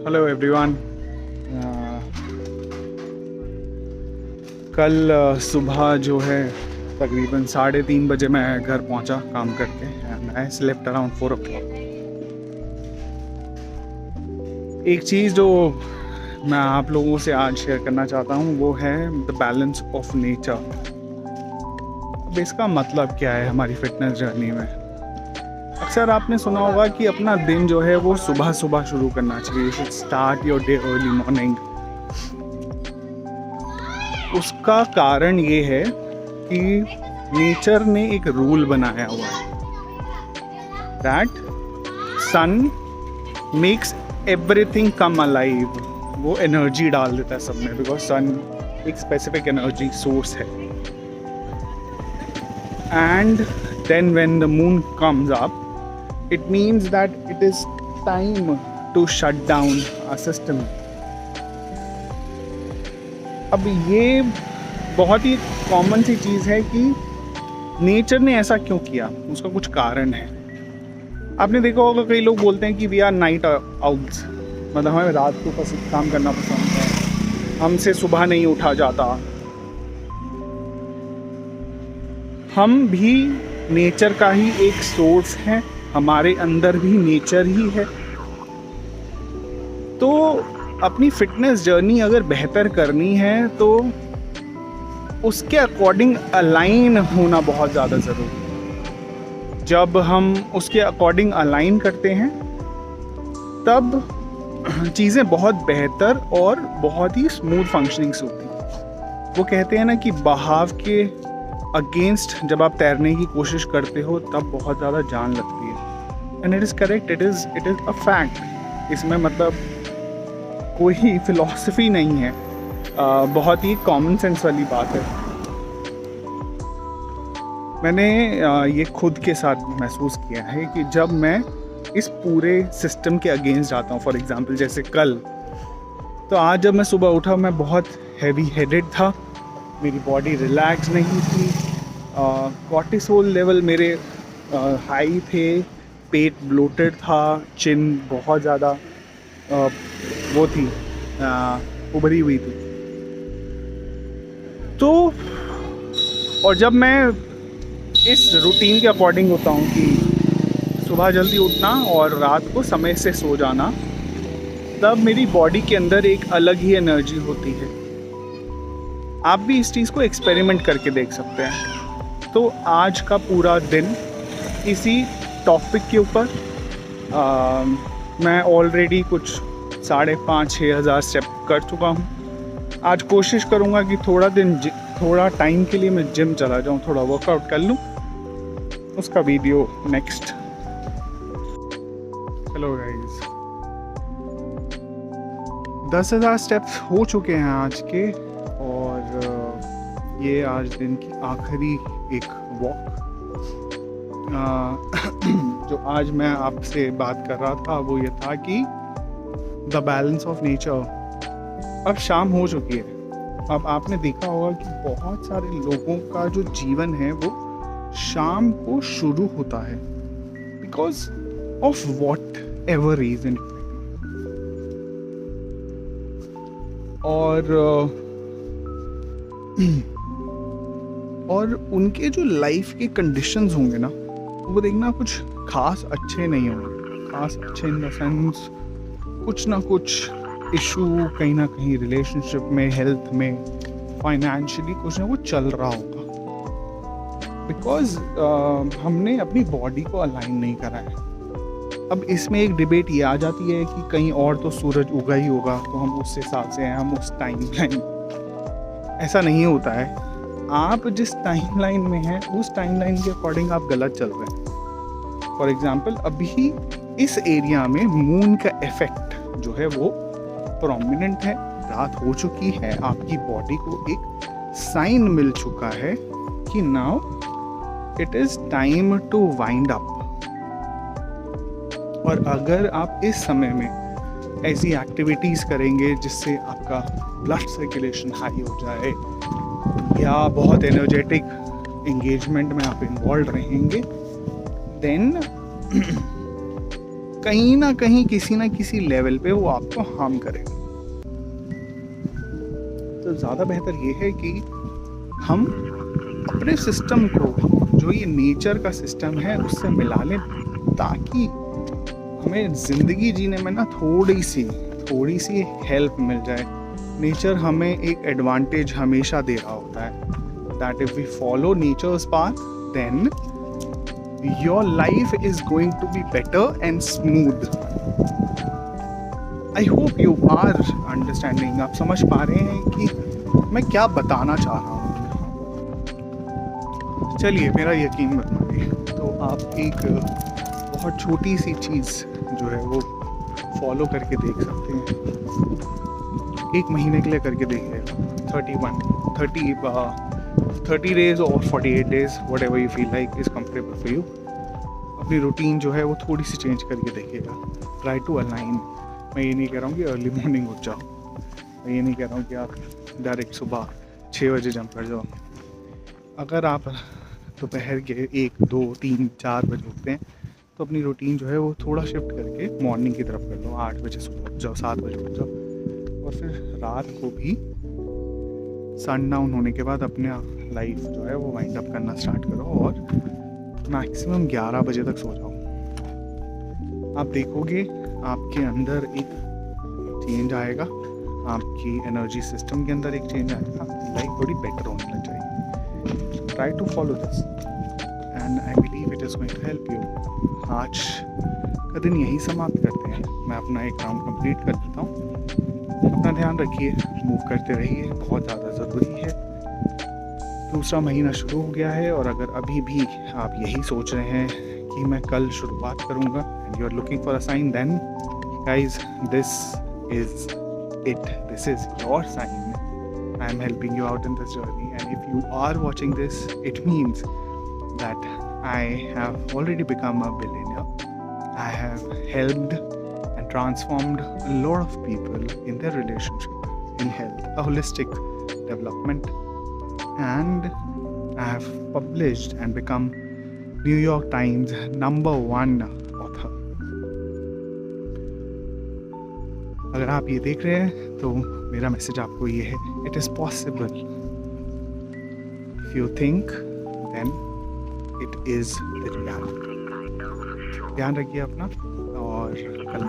Hello everyone. कल सुबह जो है तकरीबन 3:30 बजे मैं घर पहुंचा काम करके and I slept around 4 o'clock। एक चीज़ जो मैं आप लोगों से आज शेयर करना चाहता हूं वो है द बैलेंस ऑफ नेचर। अब इसका मतलब क्या है हमारी फिटनेस जर्नी में? अक्सर आपने सुना होगा कि अपना दिन जो है वो सुबह सुबह शुरू करना चाहिए। You should start your day early morning. उसका कारण ये है कि नेचर ने एक रूल बनाया हुआ है that sun makes everything come alive. वो एनर्जी डाल देता है सब में, बिकॉज सन एक स्पेसिफिक एनर्जी सोर्स है। And then when the moon comes up it means that it is time to shut down a system। अब ये बहुत ही कॉमन सी चीज़ है कि नेचर ने ऐसा क्यों किया, उसका कुछ कारण है। आपने देखा होगा कई लोग बोलते हैं कि वी आर नाइट आउट्स, मतलब हमें रात को काम करना पसंद है, हमसे सुबह नहीं उठा जाता। हम भी नेचर का ही एक सोर्स है, हमारे अंदर भी नेचर ही है। तो अपनी फिटनेस जर्नी अगर बेहतर करनी है तो उसके अकॉर्डिंग अलाइन होना बहुत ज़्यादा ज़रूरी है। जब हम उसके अकॉर्डिंग अलाइन करते हैं तब चीज़ें बहुत बेहतर और बहुत ही स्मूथ फंक्शनिंग्स होती हैं। वो कहते हैं ना कि बहाव के अगेंस्ट जब आप तैरने की कोशिश करते हो तब बहुत ज़्यादा जान लगती है। And it is correct, it is a fact. इसमें मतलब कोई फिलॉसफी नहीं है, बहुत ही कॉमन सेंस वाली बात है। मैंने ये खुद के साथ महसूस किया है कि जब मैं इस पूरे सिस्टम के अगेंस्ट जाता हूँ, फॉर एग्जांपल जैसे कल, तो आज जब मैं सुबह उठा मैं बहुत हैवी हेडेड था, मेरी बॉडी रिलैक्स नहीं थी, कॉर्टिसोल लेवल मेरे हाई थे, पेट ब्लोटेड था, चिन बहुत ज़्यादा वो थी, उभरी हुई थी। तो और जब मैं इस रूटीन के अकॉर्डिंग होता हूँ कि सुबह जल्दी उठना और रात को समय से सो जाना, तब मेरी बॉडी के अंदर एक अलग ही एनर्जी होती है। आप भी इस चीज़ को एक्सपेरिमेंट करके देख सकते हैं। तो आज का पूरा दिन इसी टॉपिक के ऊपर मैं ऑलरेडी कुछ 5,500-6 हज़ार स्टेप कर चुका हूँ। आज कोशिश करूँगा कि थोड़ा टाइम के लिए मैं जिम चला जाऊँ, थोड़ा वर्कआउट कर लूँ। उसका video next. Hello guys, 10,000 steps हो चुके हैं आज के, और ये आज दिन की आखिरी एक वॉक। जो आज मैं आपसे बात कर रहा था वो ये था कि द बैलेंस ऑफ नेचर। अब शाम हो चुकी है। अब आपने देखा होगा कि बहुत सारे लोगों का जो जीवन है वो शाम को शुरू होता है, because of whatever reason. और उनके जो लाइफ के कंडीशंस होंगे ना, वो देखना कुछ खास अच्छे नहीं होंगे। खास अच्छे इन द सेंस कुछ ना कुछ इशू कहीं ना कहीं रिलेशनशिप में, हेल्थ में, फाइनेंशियली कुछ ना कुछ चल रहा होगा, बिकॉज हमने अपनी बॉडी को अलाइन नहीं करा है। अब इसमें एक डिबेट ये आ जाती है कि कहीं और तो सूरज उगा ही होगा, तो हम उस हिसाब से हैं, हम उस टाइम लाइन। ऐसा नहीं होता है। आप जिस टाइम लाइन में हैं उस टाइम लाइन के अकॉर्डिंग आप गलत चल रहे हैं। फॉर एग्जाम्पल अभी इस एरिया में मून का इफेक्ट जो है वो प्रोमिनेंट है। रात हो चुकी है, आपकी बॉडी को एक साइन मिल चुका है कि now it is time to wind up. और अगर आप इस समय में ऐसी एक्टिविटीज करेंगे जिससे आपका ब्लड सर्कुलेशन हाई हो जाए या बहुत एनर्जेटिक एंगेजमेंट में आप इन्वॉल्व रहेंगे, देन कहीं ना कहीं किसी ना किसी लेवल पे वो आपको हार्म करेगा। तो ज़्यादा बेहतर ये है कि हम अपने सिस्टम को, जो ये नेचर का सिस्टम है, उससे मिला लें, ताकि हमें ज़िंदगी जीने में ना थोड़ी सी हेल्प मिल जाए। नेचर हमें एक एडवांटेज हमेशा दे रहा होता है, that if we follow nature's path then your life is going to be better and smooth. I hope you are understanding. आप समझ पा रहे हैं कि मैं क्या बताना चाह रहा हूँ। चलिए, मेरा यकीन मत मानिए तो आप एक बहुत छोटी सी चीज़ जो है वो फॉलो करके देख सकते हैं। 1 महीने के लिए करके देखिएगा। 30 डेज और 48 days, whatever you feel like is comfortable for you. अपनी रूटीन जो है वो थोड़ी सी चेंज करके देखिएगा। Try to align. मैं ये नहीं कह रहा हूँ कि अर्ली मॉर्निंग उठ जाओ, मैं ये नहीं कह रहा हूँ कि आप डायरेक्ट सुबह 6 बजे जंप कर जाओ। अगर आप दोपहर के 1, 2, 3, 4 बजे उठते हैं तो अपनी रूटीन जो है वो थोड़ा शिफ्ट करके मॉर्निंग की तरफ कर लो। 8 बजे सुबह उठ जाओ, 7 बजे उठ जाओ, और फिर रात को भी सन डाउन होने के बाद अपने लाइफ जो है वो वाइंड अप करना स्टार्ट करो और मैक्सिमम 11 बजे तक सो जाओ। आप देखोगे आपके अंदर एक चेंज आएगा, आपकी एनर्जी सिस्टम के अंदर एक चेंज आएगा, आपकी लाइफ थोड़ी बेटर होने लग जाएगी। Try to follow this and I believe it is going to help you. आज का दिन यही समाप्त करते हैं। मैं अपना एक काम कंप्लीट कर देता हूँ। अपना ध्यान रखिए, मूव करते रहिए, बहुत ज़्यादा ज़रूरी है। दूसरा महीना शुरू हो गया है और अगर अभी भी आप यही सोच रहे हैं कि मैं कल शुरुआत करूँगा and you are looking for a sign, then guys this is your sign. I am helping you out in this journey, and if you are watching this, it means that I have already become a billionaire. I have helped and transformed a lot of people in their relationship, in health, a holistic development, and I have published and become New York Times #1 author. अगर आप ये देख रहे हैं तो मेरा message आपको ये है, it is possible. If you think then it is the reality. ध्यान रखिए अपना और कल